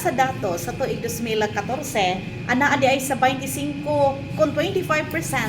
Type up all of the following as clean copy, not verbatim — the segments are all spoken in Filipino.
sa datos sa tuig 2014, anaa di ay sa 25%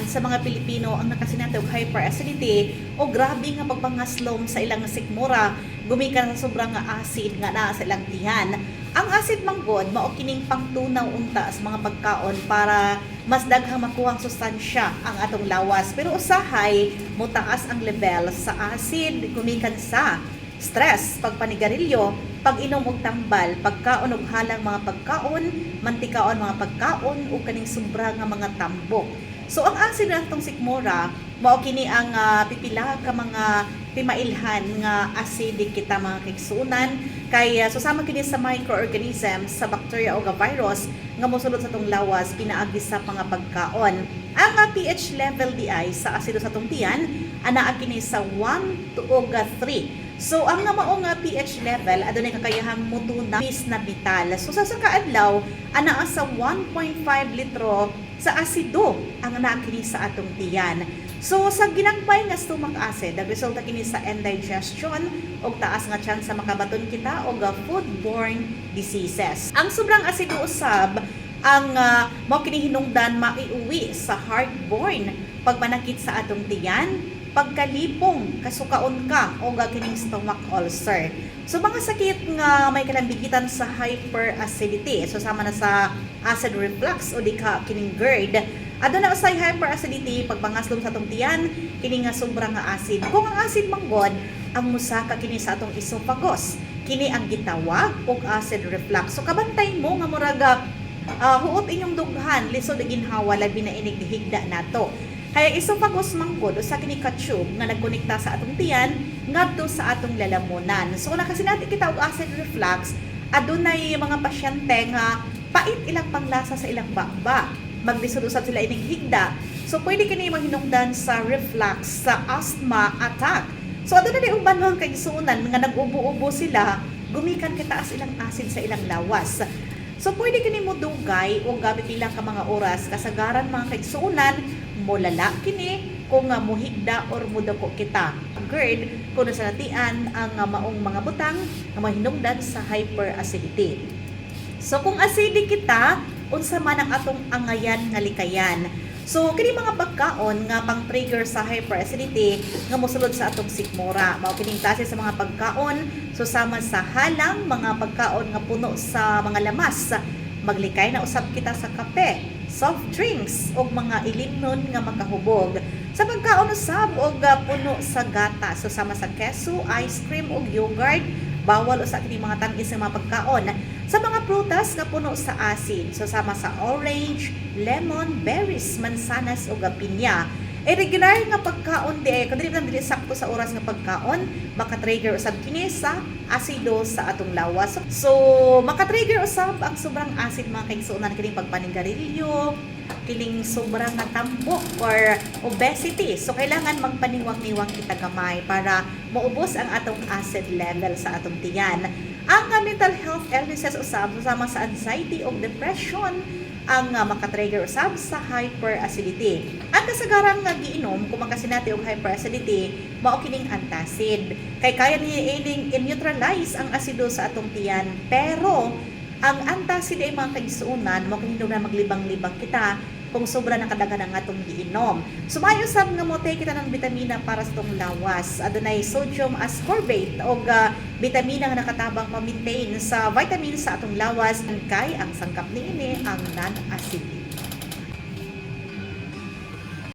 sa mga Pilipino ang nakasinati og hyperacidity o grabe nga pagpangaslom sa ilang sikmura gumikan sa sobrang nga acid nga naa sa ilang tiyan. Ang acid manggod mao kining pangtunaw unta sa mga pagkaon para mas daghang makuhang sustansya ang atong lawas, pero usahay motaas ang level sa acid gumikan sa stress, pagpanigarilyo, pag-inom og tambal, pagkaon og halang mga pagkaon, mantikaon mga pagkaon ug kaning sobra nga mga tambok. So ang acid natong sikmura mao kini ang pipila ka mga pimailhan nga acidic kita mga kaigsunan kay susama kini sa microorganisms sa bacteria o virus nga mosulod sa tong lawas pinaagi sa mga pagkaon. Ang pH level di ay sa asido sa tong tiyan anaa kini sa 1 to 3. So ang mao nga pH level adunay kakayahang mutuna bis na vital. So sa kaadlaw anaa sa 1.5 litro sa asido ang naa kini sa atong tiyan. So sa ginagpay nga stomach acid, resulta kini sa indigestion og taas nga chance sa makabaton kita og foodborne diseases. Ang sobrang asido usab ang mao kini hinungdan maiuwi sa heartburn, pagmanakit sa atong tiyan, pagkalipong, kasukaon ka o kining stomach ulcer. So mga sakit nga may kalambigitan sa hyperacidity, so sama na sa acid reflux o di ka kining GERD. Aduna usay hyperacidity pagpangaslom sa atong tiyan, kini nga sobra nga acid. Kung ang acid manggod ang musaka kini sa atong esophagus, kini ang gitawag og acid reflux. So kabantay mo nga murag huot inyong dughan, lisod ginhawa labi na inig dihigda nato. Kaya esophagus manggod usa kini ka tube nga nagkonekta sa atong tiyan ngadto sa atong lalamunan. So kung nakasinati kita og acid reflux, adunay mga pasyente nga pait ilang panglasa sa ilang baba. Maglisod usab sila ining higda. So pwede kini maghinungdan sa reflux, sa asthma attack. So adunay uban mga kaigsunan nga nag-ubo-ubo sila, gumikan kitaas ilang acid sa ilang lawas. So pwede kini mo dugay o gamit ilang ka mga oras kasagaran mga kaigsunan mulala kini kung muhigda or mudako kita. GERD kung sa natian ang maong mga butang nga mahinungdan sa hyperacidity. So kung acidic kita, unsa man ang atong angayan nga likayan. So kini mga pagkaon nga pang-trigger sa hyperacidity nga mosulod sa atong sikmura. Mao kining klase sa mga pagkaon susama sa halang mga pagkaon nga puno sa mga lamas. Maglikay na usab kita sa kape, soft drinks ug mga ilimnon nga makahubog. Sa pagkaon usab og puno sa gatas susama sa keso, ice cream ug yogurt, bawal usa kini mga tamis nga mga pagkaon. Sa mga prutas nga puno sa acid, susama sa orange, lemon, berries, mansanas ug pinya. Irregular nga pagkaon di ay kadili lang dili sakto sa oras nga pagkaon, maka-trigger usab kini sa asido sa atong lawas. So maka-trigger usab ang sobrang acid mga kaigsuonan kining pagpanigarilyo, kining sobrang nga tambok or obesity. So kailangan magpaniwang-niwang kita gamay para maubos ang atong acid level sa atong tiyan. Ang mental health illnesses usab susama sa anxiety o depression ang makatrigger usab sa hyperacidity. Ang kasagaran nga giinom kung makasinati og hyperacidity mao kining antacid. Kay kaya ni i-neutralize ang asido sa atong tiyan, pero ang antacid ay mga kaigsuonan mao kining na maglibang-libang kita kung sobra na kadaghan ang atong giinom. Sumayo sab nga mo take kita ng bitamina para sa tong lawas. Adunay sodium ascorbate o bitamina nga nakatabang ma-maintain sa vitamins sa atong lawas kay ang sangkap niini ang non-acid